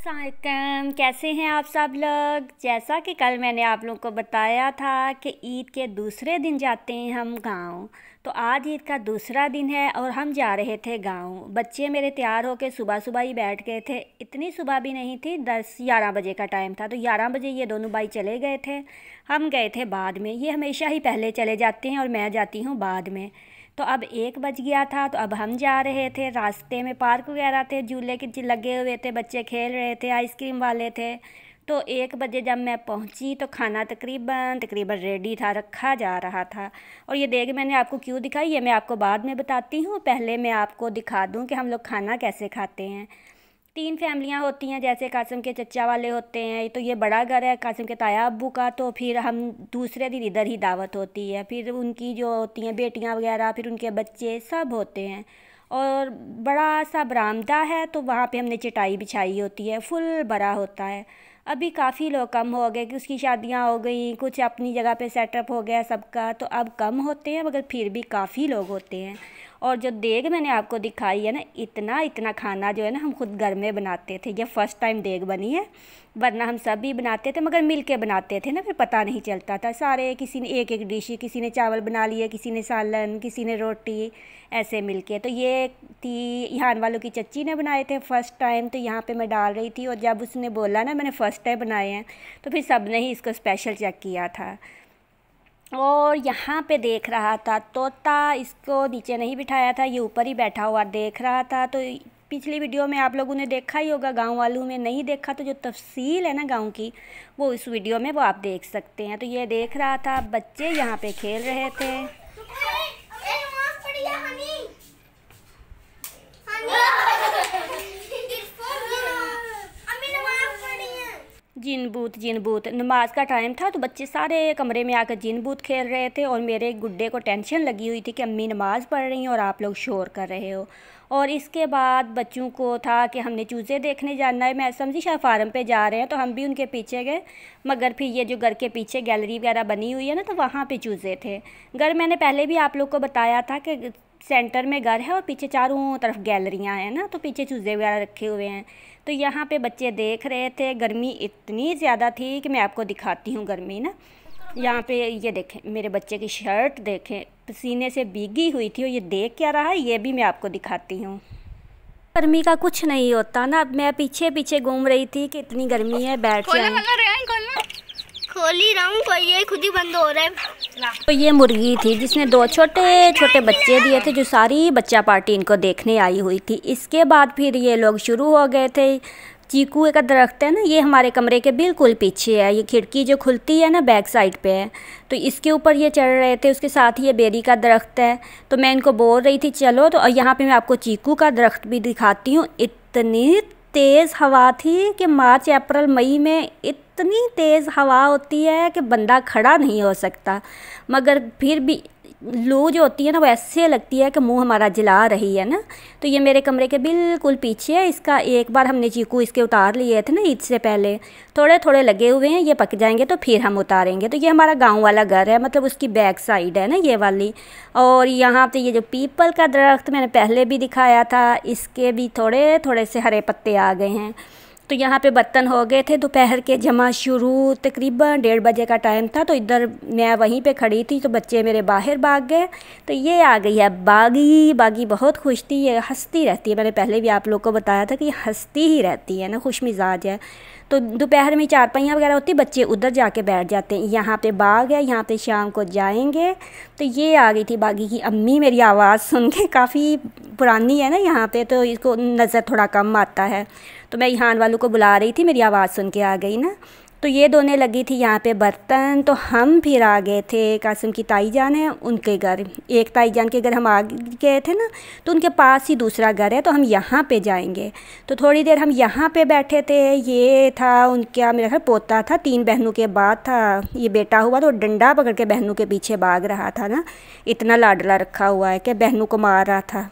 अस्सलाम, कैसे हैं आप सब लोग। जैसा कि कल मैंने आप लोगों को बताया था कि ईद के दूसरे दिन जाते हैं हम गांव। तो आज ईद का दूसरा दिन है और हम जा रहे थे गांव। बच्चे मेरे तैयार होकर सुबह सुबह ही बैठ गए थे। इतनी सुबह भी नहीं थी, 10-11 बजे का टाइम था। तो 11 बजे ये दोनों भाई चले गए थे, हम गए थे बाद में। ये हमेशा ही पहले चले जाते हैं और मैं जाती हूँ बाद में। तो अब 1 बज गया था, तो अब हम जा रहे थे। रास्ते में पार्क वगैरह थे, झूले के लगे हुए थे, बच्चे खेल रहे थे, आइसक्रीम वाले थे। तो 1 बजे जब मैं पहुंची तो खाना तकरीबन रेडी था, रखा जा रहा था। और ये देख मैंने आपको क्यों दिखाई, ये मैं आपको बाद में बताती हूँ। पहले मैं आपको दिखा दूँ कि हम लोग खाना कैसे खाते हैं। 3 फैमिलियाँ होती हैं, जैसे कासिम के चचा वाले होते हैं, तो ये बड़ा घर है कासिम के ताया अब्बू का। तो फिर हम दूसरे दिन इधर ही दावत होती है, फिर उनकी जो होती हैं बेटियां वगैरह, फिर उनके बच्चे सब होते हैं। और बड़ा सा बरामदा है, तो वहाँ पे हमने चटाई बिछाई होती है, फुल भरा होता है। अभी काफ़ी लोग कम हो गए कि उसकी शादियाँ हो गई, कुछ अपनी जगह पे सेटअप हो गया सबका, तो अब कम होते हैं, मगर फिर भी काफ़ी लोग होते हैं। और जो देग मैंने आपको दिखाई है ना, इतना इतना खाना जो है ना, हम खुद घर में बनाते थे। ये फ़र्स्ट टाइम देग बनी है, वरना हम सब भी बनाते थे, मगर मिल के बनाते थे ना, फिर पता नहीं चलता था। सारे किसी ने एक एक डिश, किसी ने चावल बना लिए, किसी ने सालन, किसी ने रोटी, ऐसे मिल के। तो ये थी यहाँ वालों की चच्ची ने बनाए थे फ़र्स्ट टाइम। तो यहाँ पे मैं डाल रही थी, और जब उसने बोला ना मैंने फ़र्स्ट टाइम बनाए हैं, तो फिर सब ने ही इसको स्पेशल चेक किया था। और यहाँ पे देख रहा था तोता, इसको नीचे नहीं बिठाया था, ये ऊपर ही बैठा हुआ देख रहा था। तो पिछली वीडियो में आप लोगों ने देखा ही होगा, गांव वालों में नहीं देखा तो जो तफसील है ना गांव की, वो इस वीडियो में वो आप देख सकते हैं। तो ये देख रहा था, बच्चे यहाँ पे खेल रहे थे। जिन बूत नमाज का टाइम था, तो बच्चे सारे कमरे में आकर जिन बूत खेल रहे थे। और मेरे गुड्डे को टेंशन लगी हुई थी कि अम्मी नमाज़ पढ़ रही हैं और आप लोग शोर कर रहे हो। और इसके बाद बच्चों को था कि हमने चूज़े देखने जाना है। मैं समझी शायद फार्म पे जा रहे हैं, तो हम भी उनके पीछे गए। मगर फिर ये जो घर के पीछे गैलरी वगैरह बनी हुई है ना, तो वहाँ पे चूज़े थे। घर मैंने पहले भी आप लोग को बताया था कि सेंटर में घर है और पीछे चारों तरफ गैलरियाँ हैं ना, तो पीछे चूज़े वगैरह रखे हुए हैं। तो यहाँ पे बच्चे देख रहे थे। गर्मी इतनी ज़्यादा थी कि मैं आपको दिखाती हूँ गर्मी ना। यहाँ पे ये देखें, मेरे बच्चे की शर्ट देखें, पसीने से भीगी हुई थी। और ये देख क्या रहा है, ये भी मैं आपको दिखाती हूँ। गर्मी का कुछ नहीं होता ना। मैं पीछे पीछे घूम रही थी कि इतनी गर्मी है, बैठ जाए। खोल ही रहा हूँ, ये खुद ही बंद हो रहा है। तो ये मुर्गी थी जिसने 2 छोटे छोटे बच्चे दिए थे, जो सारी बच्चा पार्टी इनको देखने आई हुई थी। इसके बाद फिर ये लोग शुरू हो गए थे। चीकू का दरख्त है ना, ये हमारे कमरे के बिल्कुल पीछे है। ये खिड़की जो खुलती है ना, बैक साइड पे है, तो इसके ऊपर ये चढ़ रहे थे। उसके साथ ही ये बेरी का दरख्त है। तो मैं इनको बोल रही थी चलो, तो यहाँ पे मैं आपको चीकू का दरख्त भी दिखाती हूँ। इतनी तेज़ हवा थी कि मार्च अप्रैल मई में इतनी तेज़ हवा होती है कि बंदा खड़ा नहीं हो सकता। मगर फिर भी लू जो होती है ना, वो ऐसे लगती है कि मुंह हमारा जला रही है ना। तो ये मेरे कमरे के बिल्कुल पीछे है। इसका एक बार हमने चीकू इसके उतार लिए थे ना ईद से पहले, थोड़े थोड़े लगे हुए हैं। ये पक जाएंगे तो फिर हम उतारेंगे। तो ये हमारा गांव वाला घर है, मतलब उसकी बैक साइड है ना ये वाली। और यहाँ पे ये जो पीपल का दरख्त मैंने पहले भी दिखाया था, इसके भी थोड़े थोड़े से हरे पत्ते आ गए हैं। तो यहाँ पे बर्तन हो गए थे दोपहर के जमा शुरू। तकरीबन 1:30 बजे का टाइम था। तो इधर मैं वहीं पे खड़ी थी, तो बच्चे मेरे बाहर भाग गए। तो ये आ गई है बागी। बागी बहुत खुश थी, ये हंसती रहती है। मैंने पहले भी आप लोग को बताया था कि ये हंसती ही रहती है ना, खुश मिजाज है। तो दोपहर में चारपाइयाँ वगैरह होती, बच्चे उधर जाके बैठ जाते हैं। यहाँ पे बाग है, यहाँ पे शाम को जाएंगे। तो ये आ गई थी बागी की अम्मी। मेरी आवाज़ सुन के, काफ़ी पुरानी है ना यहाँ पे, तो इसको नज़र थोड़ा कम आता है। तो मैं यहाँ वालों को बुला रही थी, मेरी आवाज़ सुन के आ गई ना। तो ये दोने लगी थी यहाँ पे बर्तन। तो हम फिर आ गए थे कासिम की ताई जान है उनके घर। एक ताई जान के घर हम आ गए थे ना, तो उनके पास ही दूसरा घर है, तो हम यहाँ पे जाएंगे। तो थोड़ी देर हम यहाँ पे बैठे थे। ये था उनका मेरा घर पोता था, 3 बहनों के बाद था ये बेटा हुआ। तो डंडा पकड़ के बहनों के पीछे भाग रहा था ना, इतना लाडला रखा हुआ है कि बहनों को मार रहा था।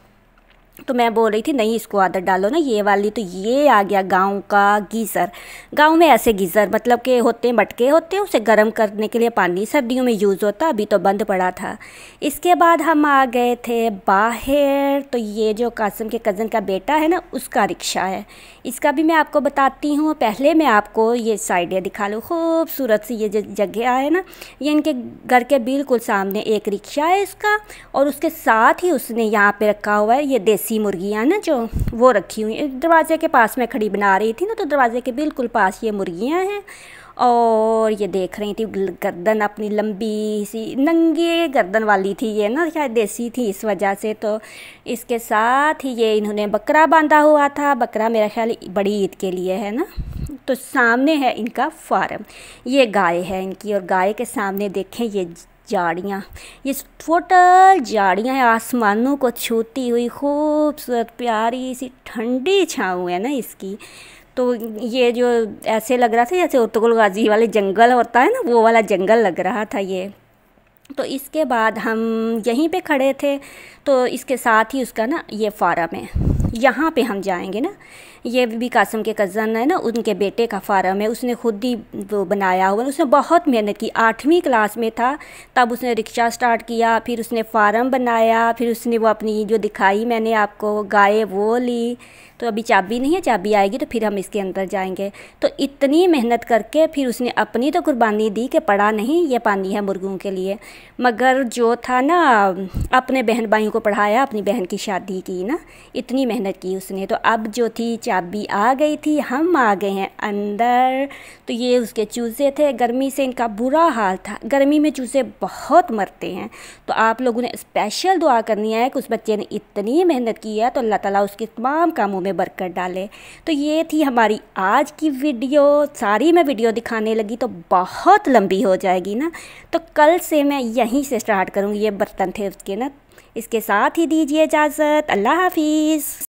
तो मैं बोल रही थी नहीं इसको आदत डालो ना ये वाली। तो ये आ गया गांव का गीज़र। गांव में ऐसे गीज़र मतलब कि होते हैं, मटके होते हैं, उसे गर्म करने के लिए पानी सर्दियों में यूज़ होता, अभी तो बंद पड़ा था। इसके बाद हम आ गए थे बाहर। तो ये जो कासिम के कज़न का बेटा है ना, उसका रिक्शा है। इसका भी मैं आपको बताती हूँ। पहले मैं आपको ये साइडें दिखा लूँ, खूबसूरत सी ये जो जगह है ना, ये इनके घर के बिल्कुल सामने एक रिक्शा है इसका, और उसके साथ ही उसने यहाँ पे रखा हुआ है ये देसी मुर्गियाँ ना, जो वो रखी हुई हैं। दरवाजे के पास में खड़ी बना रही थी ना, तो दरवाजे के बिल्कुल पास ये मुर्गियाँ हैं। और ये देख रही थी, गर्दन अपनी लंबी सी नंगी गर्दन वाली थी ये ना, शायद देसी थी इस वजह से। तो इसके साथ ही ये इन्होंने बकरा बांधा हुआ था। बकरा मेरा ख्याल बड़ी ईद के लिए है ना। तो सामने है इनका फार्म, ये गाय है इनकी, और गाय के सामने देखें ये झाड़ियाँ, ये टोटल झाड़ियाँ हैं आसमानों को छूती हुई, खूबसूरत प्यारी सी ठंडी छाँव है ना इसकी। तो ये जो ऐसे लग रहा था जैसे उर्तुगुल गाजी वाले जंगल होता है ना, वो वाला जंगल लग रहा था ये। तो इसके बाद हम यहीं पे खड़े थे, तो इसके साथ ही उसका ना ये फार्म है, यहाँ पे हम जाएंगे ना। ये भी कासिम के कज़न है ना, उनके बेटे का फार्म है, उसने खुद ही वो बनाया हुआ। उसने बहुत मेहनत की, 8वीं क्लास में था तब उसने रिक्शा स्टार्ट किया, फिर उसने फार्म बनाया, फिर उसने वो अपनी जो दिखाई मैंने आपको गाय वो ली। तो अभी चाबी नहीं है, चाबी आएगी तो फिर हम इसके अंदर जाएंगे। तो इतनी मेहनत करके फिर उसने अपनी तो कुर्बानी दी कि पढ़ा नहीं, ये पानी है मुर्गों के लिए, मगर जो था ना अपने बहन भाइयों को पढ़ाया, अपनी बहन की शादी की ना, इतनी मेहनत की उसने। तो अब जो थी चाबी आ गई थी, हम आ गए हैं अंदर। तो ये उसके चूज़े थे, गर्मी से इनका बुरा हाल था, गर्मी में चूज़े बहुत मरते हैं। तो आप लोगों ने स्पेशल दुआ करनी है कि उस बच्चे ने इतनी मेहनत की है तो अल्लाह ताला उसके तमाम कामों में बरकत डाले। तो ये थी हमारी आज की वीडियो। सारी मैं वीडियो दिखाने लगी तो बहुत लंबी हो जाएगी ना, तो कल से मैं यहीं से स्टार्ट करूँगी। ये बर्तन थे उसके ना। इसके साथ ही दीजिए इजाज़त, अल्लाह हाफिज़।